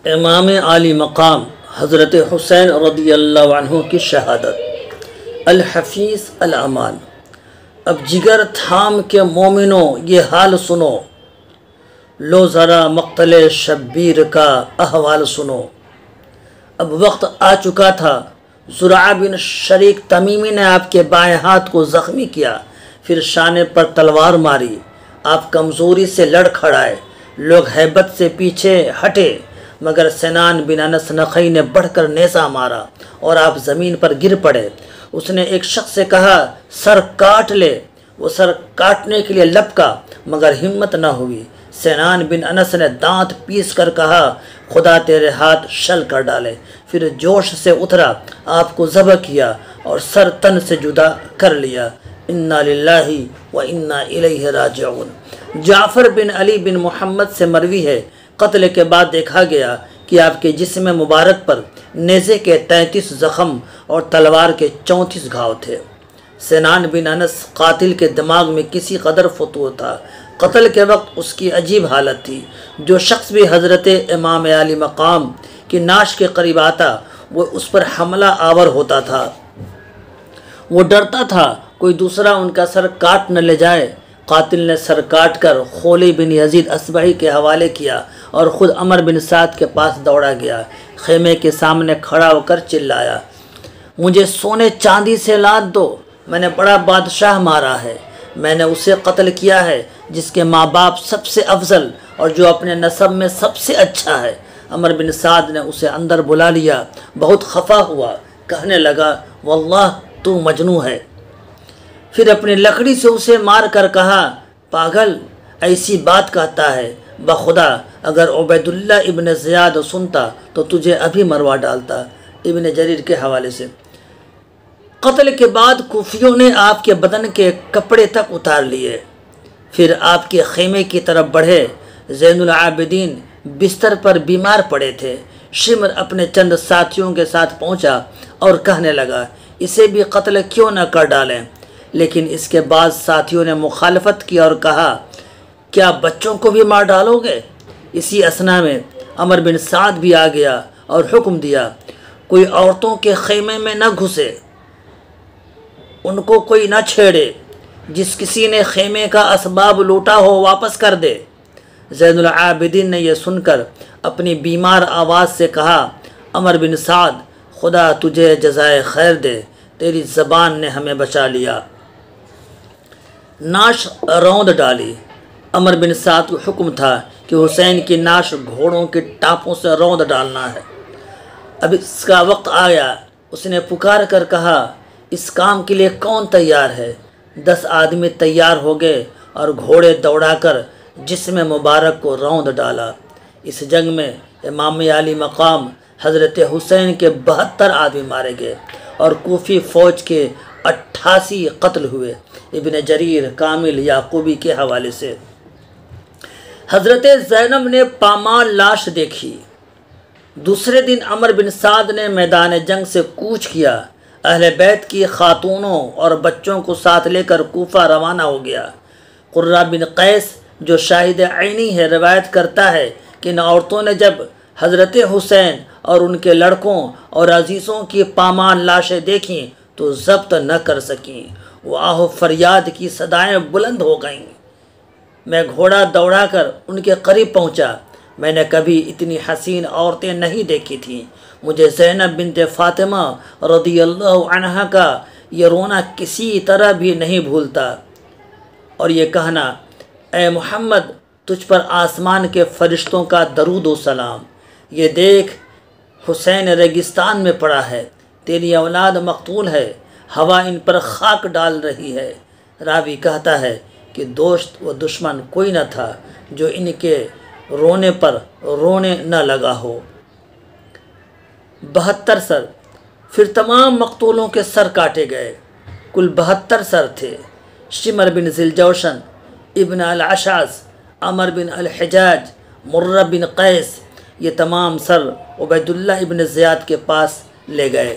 امام عالی مقام حضرت حسین رضی اللہ عنہ کی شہادت۔ الحفیظ الامان۔ اب جگر تھام کے مومنوں یہ حال سنو، لو ذرا مقتل شبیر کا احوال سنو۔ اب وقت آ چکا تھا، زرعہ بن شریک تمیمی نے آپ کے بائیں ہاتھ کو زخمی کیا، پھر شانے پر تلوار ماری، آپ کمزوری سے لڑ کھڑائے، لوگ ہیبت سے پیچھے ہٹے، مگر سنان بن انس نخعی نے بڑھ کر نیزہ مارا اور آپ زمین پر گر پڑے۔ اس نے ایک شخص سے کہا سر کاٹ لے، وہ سر کاٹنے کے لیے لپکا مگر ہمت نہ ہوئی۔ سنان بن انس نے دانت پیس کر کہا خدا تیرے ہاتھ شل کر ڈالے، پھر جوش سے اترا، آپ کو ذبح کیا اور سر تن سے جدا کر لیا۔ انا للہ و انا الیہ راجعون۔ جعفر بن علی بن محمد سے مروی ہے، قتل کے بعد دیکھا گیا کہ آپ کے جسم مبارک پر نیزے کے 33 زخم اور تلوار کے 34 گھاؤ تھے۔ سنان بن انس قاتل کے دماغ میں کسی قدر فتور تھا، قتل کے وقت اس کی عجیب حالت تھی۔ جو شخص بھی حضرت امام عالی مقام کی نعش کے قریب آتا وہ اس پر حملہ آور ہوتا تھا، وہ ڈرتا تھا کوئی دوسرا ان کا سر کاٹ نہ لے جائے۔ قاتل نے سر کاٹ کر خولی بن یزید اصبہی کے حوالے کیا اور خود عمر بن سعد کے پاس دوڑا گیا، خیمے کے سامنے کھڑا ہو کر چلایا مجھے سونے چاندی سے لاد دو، میں نے بڑا بادشاہ مارا ہے، میں نے اسے قتل کیا ہے جس کے ماں باپ سب سے افضل اور جو اپنے نسب میں سب سے اچھا ہے۔ عمر بن سعد نے اسے اندر بلا لیا، بہت خفا ہوا، کہنے لگا واللہ تو مجنون ہے۔ پھر اپنی لکڑی سے اسے مار کر کہا پاگل ایسی بات کہتا ہے، بخدا اگر عبیداللہ ابن زیاد سنتا تو تجھے ابھی مروا ڈالتا۔ ابن جریر کے حوالے سے۔ قتل کے بعد کوفیوں نے آپ کے بدن کے کپڑے تک اتار لیے، پھر آپ کے خیمے کی طرف بڑھے۔ زین العابدین بستر پر بیمار پڑے تھے۔ شمر اپنے چند ساتھیوں کے ساتھ پہنچا اور کہنے لگا اسے بھی قتل کیوں نہ کر ڈالیں، لیکن اس کے بعد ساتھیوں نے مخالفت کی اور کہا کیا بچوں کو بھی مار ڈالو گے؟ اسی اثنا میں عمر بن سعد بھی آ گیا اور حکم دیا کوئی عورتوں کے خیمے میں نہ گھسے، ان کو کوئی نہ چھیڑے، جس کسی نے خیمے کا اسباب لوٹا ہو واپس کر دے۔ زین العابدین نے یہ سن کر اپنی بیمار آواز سے کہا عمر بن سعد خدا تجھے جزائے خیر دے، تیری زبان نے ہمیں بچا لیا۔ نعش روند ڈالی۔ عمر بن سعد کو حکم تھا کہ حسین کی نعش گھوڑوں کی ٹاپوں سے روند ڈالنا ہے۔ اب اس کا وقت آیا، اس نے پکار کر کہا اس کام کے لیے کون تیار ہے؟ 10 آدمی تیار ہو گئے اور گھوڑے دوڑا کر جسم مبارک کو روند ڈالا۔ اس جنگ میں امام عالی مقام حضرت حسین کے 72 آدمی مارے گئے اور کوفی فوج کے 88 قتل ہوئے۔ ابن جریر کامل یعقوبی کے حوالے سے۔ حضرت زینب نے پامال لاش دیکھی۔ دوسرے دن عمر بن سعد نے میدان جنگ سے کوچ کیا، اہل بیت کی خاتونوں اور بچوں کو ساتھ لے کر کوفہ روانہ ہو گیا۔ قرہ بن قیس جو شاہد عینی ہے روایت کرتا ہے کہ ان عورتوں نے جب حضرت حسین اور ان کے لڑکوں اور عزیزوں کی پامال لاشیں دیکھیں تو ضبط نہ کر سکیں، وہ آہ و فریاد کی صدائیں بلند ہو گئیں۔ میں گھوڑا دوڑا کر ان کے قریب پہنچا، میں نے کبھی اتنی حسین عورتیں نہیں دیکھی تھیں۔ مجھے زینب بنت فاطمہ رضی اللہ عنہا کا یہ رونا کسی طرح بھی نہیں بھولتا اور یہ کہنا اے محمد تجھ پر آسمان کے فرشتوں کا درود و سلام، یہ دیکھ حسین ریگستان میں پڑا ہے، تیری اولاد مقتول ہے، ہوا ان پر خاک ڈال رہی ہے۔ راوی کہتا ہے کہ دوست و دشمن کوئی نہ تھا جو ان کے رونے پر رونے نہ لگا ہو۔ 72 سر، پھر تمام مقتولوں کے سر کاٹے گئے، کل 72 سر تھے۔ شمر بن ذیلجوشن، ابن الاشعث، عمر بن الحجاج، مرہ بن قیس، یہ تمام سر عبیداللہ ابن زیاد کے پاس لے گئے۔